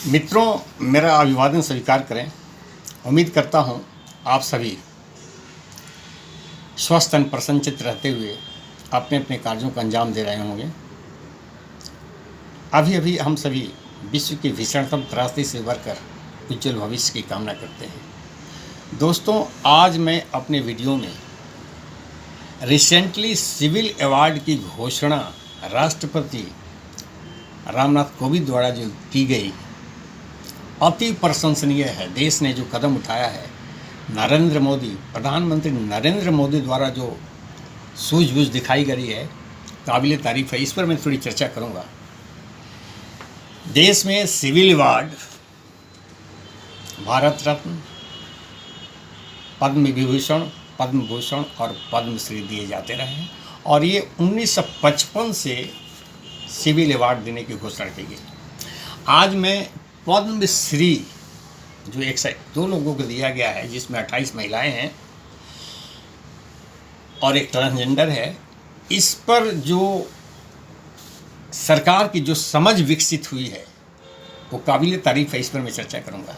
मित्रों, मेरा अभिवादन स्वीकार करें। उम्मीद करता हूं आप सभी स्वस्थ एवं प्रसन्नचित्त रहते हुए अपने अपने कार्यों को अंजाम दे रहे होंगे। अभी अभी हम सभी विश्व की भीषणतम त्रासदी से उबरकर उज्जवल भविष्य की कामना करते हैं। दोस्तों, आज मैं अपने वीडियो में रिसेंटली सिविल अवार्ड की घोषणा राष्ट्रपति रामनाथ कोविंद द्वारा जो की गई अति प्रशंसनीय है। देश ने जो कदम उठाया है, प्रधानमंत्री नरेंद्र मोदी द्वारा जो सूझबूझ दिखाई गई है, काबिल तारीफ है। इस पर मैं थोड़ी चर्चा करूंगा। देश में सिविल अवार्ड, भारत रत्न, पद्म विभूषण, पद्म भूषण और पद्मश्री दिए जाते रहे हैं और ये 1955 से सिविल अवार्ड देने की घोषणा की गई। आज मैं पद्मश्री जो एक से दो लोगों को दिया गया है, जिसमें 28 महिलाएं हैं और एक ट्रांसजेंडर है, इस पर जो सरकार की जो समझ विकसित हुई है वो काबिल तारीफ है। इस पर मैं चर्चा करूंगा।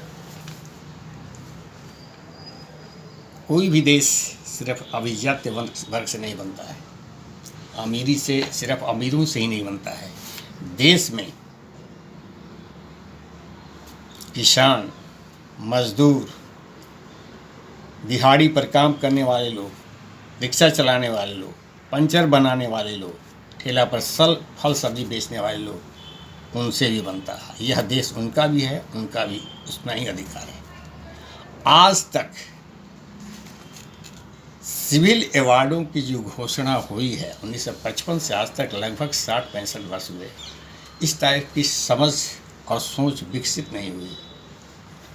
कोई भी देश सिर्फ अभिजात वर्ग से नहीं बनता है, अमीरी से सिर्फ अमीरों से ही नहीं बनता है। देश में किसान, मजदूर, दिहाड़ी पर काम करने वाले लोग, रिक्शा चलाने वाले लोग, पंचर बनाने वाले लोग, ठेला पर फल सब्जी बेचने वाले लोग, उनसे भी बनता है। यह देश उनका भी है, उनका भी उतना ही अधिकार है। आज तक सिविल अवार्डों की जो घोषणा हुई है 1955 से आज तक लगभग 60-65 वर्ष हुए, इस टाइप की समझ और सोच विकसित नहीं हुई।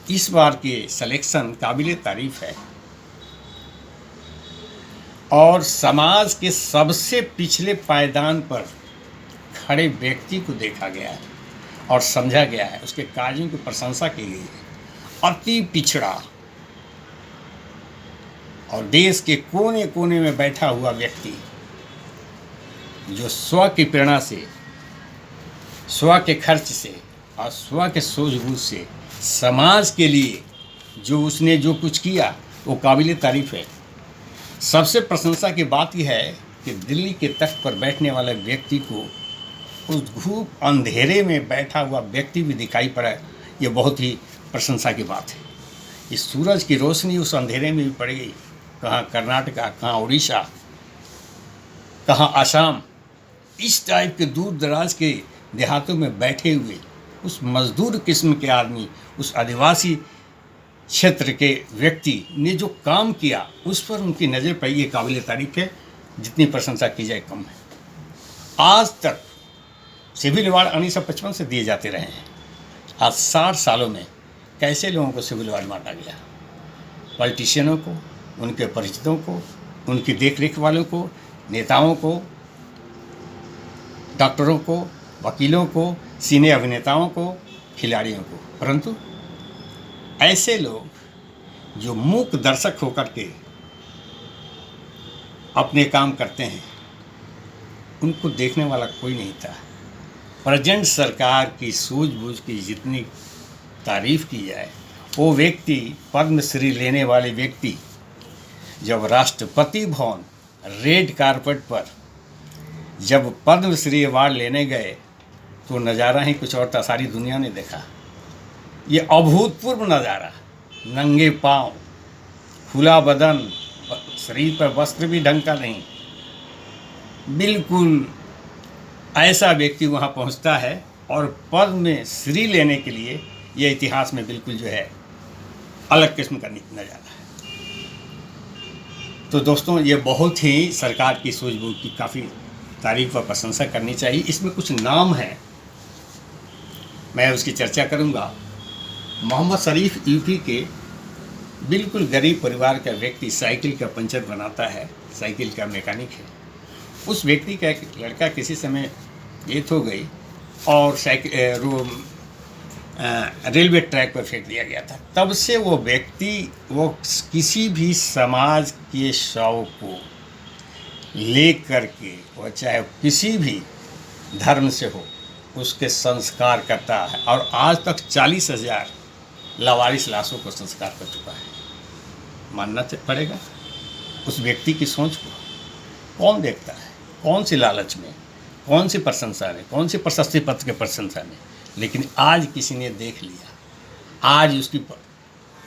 इस बार के सिलेक्शन काबिल तारीफ है और समाज के सबसे पिछले पायदान पर खड़े व्यक्ति को देखा गया है और समझा गया है, उसके कार्यों की प्रशंसा की गई है। अति पिछड़ा और देश के कोने कोने में बैठा हुआ व्यक्ति जो स्व की प्रेरणा से, स्व के खर्च से और स्व के सूझबूझ से समाज के लिए जो उसने जो कुछ किया वो काबिल तारीफ है। सबसे प्रशंसा की बात यह है कि दिल्ली के तख्त पर बैठने वाले व्यक्ति को उस घूप अंधेरे में बैठा हुआ व्यक्ति भी दिखाई पड़ा। ये बहुत ही प्रशंसा की बात है। इस सूरज की रोशनी उस अंधेरे में भी पड़ गई। कहाँ कर्नाटका, कहाँ उड़ीसा, कहाँ आसाम, इस टाइप के दूर दराज के देहातों में बैठे हुए उस मजदूर किस्म के आदमी, उस आदिवासी क्षेत्र के व्यक्ति ने जो काम किया उस पर उनकी नज़र पड़ी। ये काबिल तारीफ है, जितनी प्रशंसा की जाए कम है। आज तक सिविल अवार्ड 1955 से दिए जाते रहे हैं। आज 60 सालों में कैसे लोगों को सिविल अवार्ड बांटा गया? पॉलिटिशियनों को, उनके परिचितों को, उनकी देखरेख वालों को, नेताओं को, डॉक्टरों को, वकीलों को, सिने अभिनेताओं को, खिलाड़ियों को। परंतु ऐसे लोग जो मूक दर्शक होकर के अपने काम करते हैं, उनको देखने वाला कोई नहीं था। प्रेजेंट सरकार की सूझबूझ की जितनी तारीफ की जाए, वो व्यक्ति, पद्मश्री लेने वाले व्यक्ति, जब राष्ट्रपति भवन रेड कारपेट पर जब पद्मश्री अवार्ड लेने गए तो नज़ारा ही कुछ और था। सारी दुनिया ने देखा ये अभूतपूर्व नज़ारा। नंगे पांव, खुला बदन, शरीर पर वस्त्र भी ढंग का नहीं, बिल्कुल ऐसा व्यक्ति वहाँ पहुँचता है और पद्मश्री लेने के लिए ये इतिहास में बिल्कुल जो है अलग किस्म का नज़ारा है। तो दोस्तों, ये बहुत ही सरकार की सूझबूझ की काफ़ी तारीफ व प्रशंसा करनी चाहिए। इसमें कुछ नाम हैं, मैं उसकी चर्चा करूंगा। मोहम्मद शरीफ यूपी के बिल्कुल गरीब परिवार का व्यक्ति, साइकिल का पंचर बनाता है, साइकिल का मैकेनिक है। उस व्यक्ति का एक लड़का किसी समय डेथ हो गई और रेलवे ट्रैक पर फेंक दिया गया था। तब से वो व्यक्ति, वो किसी भी समाज के शव को ले कर के, वो चाहे किसी भी धर्म से हो, उसके संस्कार करता है, और आज तक 40,000 लावारिस लाशों को संस्कार कर चुका है। मानना पड़ेगा उस व्यक्ति की सोच को। कौन देखता है, कौन सी लालच में, कौन सी प्रशंसा में, कौन सी प्रशस्ति पत्र के प्रशंसा में, लेकिन आज किसी ने देख लिया, आज उसकी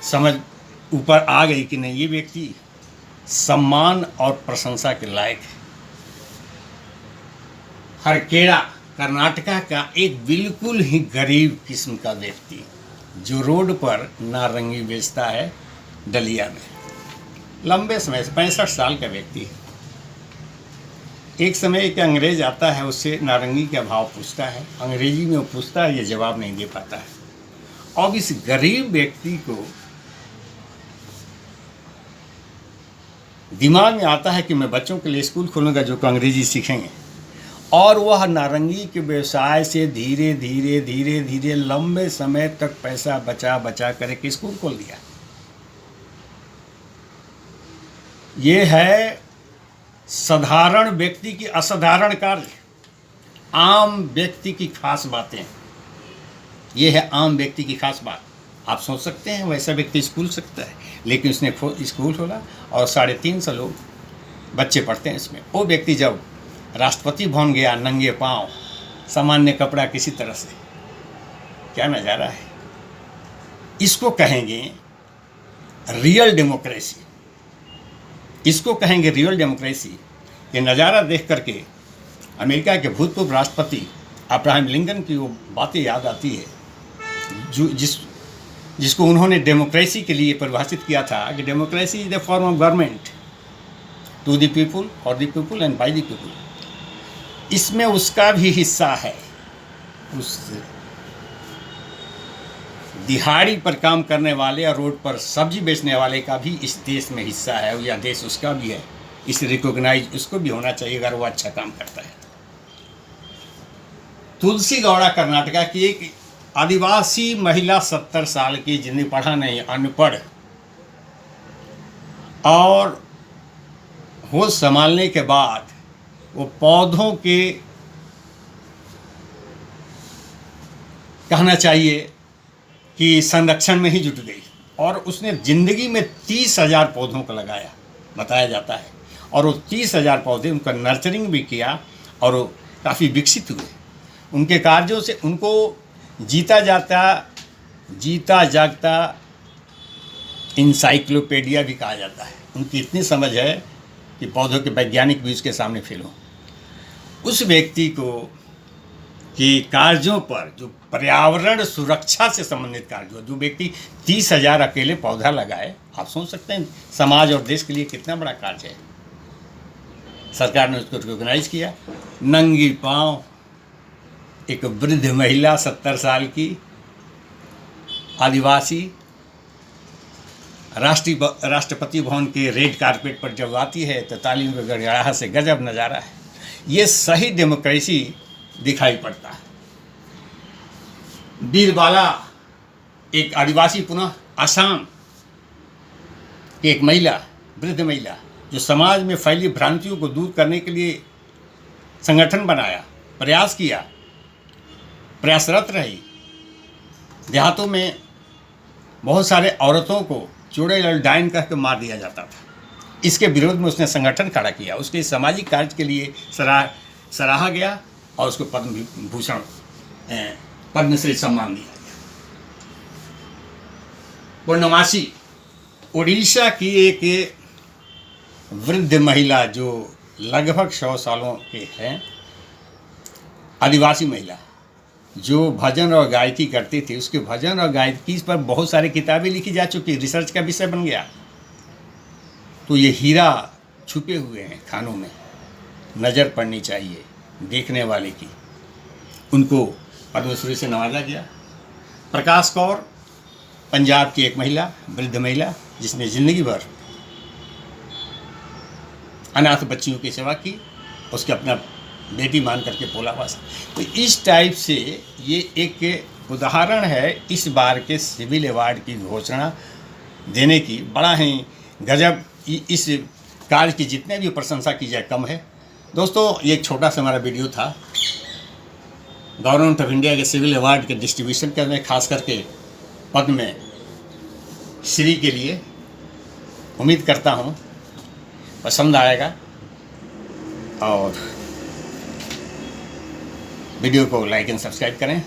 समझ ऊपर आ गई कि नहीं, ये व्यक्ति सम्मान और प्रशंसा के लायक है। हरखेड़ा कर्नाटका का एक बिल्कुल ही गरीब किस्म का व्यक्ति जो रोड पर नारंगी बेचता है डलिया में, लंबे समय से 65 साल का व्यक्ति है। एक समय एक अंग्रेज आता है, उससे नारंगी का भाव पूछता है, अंग्रेजी में वो पूछता है, ये जवाब नहीं दे पाता है। अब इस गरीब व्यक्ति को दिमाग में आता है कि मैं बच्चों के लिए स्कूल खोलूँगा जो अंग्रेजी सीखेंगे, और वह नारंगी के व्यवसाय से धीरे धीरे धीरे धीरे लंबे समय तक पैसा बचा बचा कर एक स्कूल खोल दिया। ये है साधारण व्यक्ति की असाधारण कार्य, आम व्यक्ति की खास बातें। ये है आम व्यक्ति की खास बात। आप सोच सकते हैं वैसा व्यक्ति स्कूल सकता है, लेकिन उसने स्कूल खोला और 350 लोग बच्चे पढ़ते हैं इसमें। वो व्यक्ति जब राष्ट्रपति भवन गया नंगे पांव, सामान्य कपड़ा किसी तरह से, क्या नज़ारा है। इसको कहेंगे रियल डेमोक्रेसी, इसको कहेंगे रियल डेमोक्रेसी। ये नज़ारा देख करके अमेरिका के भूतपूर्व राष्ट्रपति अब्राहम लिंकन की वो बातें याद आती है, जो जिसको उन्होंने डेमोक्रेसी के लिए परिभाषित किया था कि democracy is the form of government to the people, for the people and by the people. इसमें उसका भी हिस्सा है, उस दिहाड़ी पर काम करने वाले और रोड पर सब्जी बेचने वाले का भी इस देश में हिस्सा है, या देश उसका भी है। इसे रिकॉग्नाइज उसको भी होना चाहिए अगर वो अच्छा काम करता है। तुलसी गौड़ा कर्नाटका की एक आदिवासी महिला, 70 साल की, जिन्हें पढ़ा नहीं, अनपढ़, और होश संभालने के बाद वो पौधों के, कहना चाहिए कि संरक्षण में ही जुट गई, और उसने ज़िंदगी में 30,000 पौधों को लगाया बताया जाता है। और वो 30,000 पौधे, उनका नर्चरिंग भी किया और वो काफ़ी विकसित हुए। उनके कार्यों से उनको जीता जागता इंसाइक्लोपीडिया भी कहा जाता है। उनकी इतनी समझ है कि पौधों के वैज्ञानिक भी उसके सामने फेल हो। उस व्यक्ति को कि कार्यों पर, जो पर्यावरण सुरक्षा से संबंधित कार्य, जो व्यक्ति 30,000 अकेले पौधा लगाए, आप सोच सकते हैं समाज और देश के लिए कितना बड़ा कार्य है। सरकार ने उसको रिकॉग्नाइज किया। नंगी पांव एक वृद्ध महिला, 70 साल की, आदिवासी, राष्ट्रपति भवन के रेड कारपेट पर जब आती है तो तालियों के गड़गड़ाहट से गजब नज़ारा है। ये सही डेमोक्रेसी दिखाई पड़ता है। बीरबाला एक आदिवासी, पुनः असम की एक महिला, वृद्ध महिला, जो समाज में फैली भ्रांतियों को दूर करने के लिए संगठन बनाया, प्रयास किया, प्रयासरत रही। देहातों में बहुत सारे औरतों को चूड़े डाइन करके मार दिया जाता था। इसके विरोध में उसने संगठन खड़ा किया। उसके सामाजिक कार्य के लिए सराहा गया और उसको पद्म भूषण, पद्मश्री सम्मान दिया गया। पूर्णमासी उड़ीसा की एक वृद्ध महिला, जो लगभग 100 सालों के हैं, आदिवासी महिला, जो भजन और गायकी करती थी। उसके भजन और गायकी पर बहुत सारी किताबें लिखी जा चुकी, रिसर्च का विषय बन गया। तो ये हीरा छुपे हुए हैं खानों में, नज़र पड़नी चाहिए देखने वाले की। उनको पद्मश्री से नवाजा गया। प्रकाश कौर, पंजाब की एक महिला, वृद्ध महिला, जिसने ज़िंदगी भर अनाथ बच्चियों की सेवा की, उसके अपना बेटी मान करके पोला हुआ। तो इस टाइप से ये एक उदाहरण है इस बार के सिविल अवार्ड की घोषणा देने की। बड़ा ही गजब, इस कार्य की जितने भी प्रशंसा की जाए कम है। दोस्तों, ये एक छोटा सा हमारा वीडियो था। गवर्नमेंट ऑफ इंडिया के सिविल अवार्ड के डिस्ट्रीब्यूशन करने, खास करके पद्म श्री के लिए। उम्मीद करता हूँ पसंद आएगा और वीडियो को लाइक एंड सब्सक्राइब करें।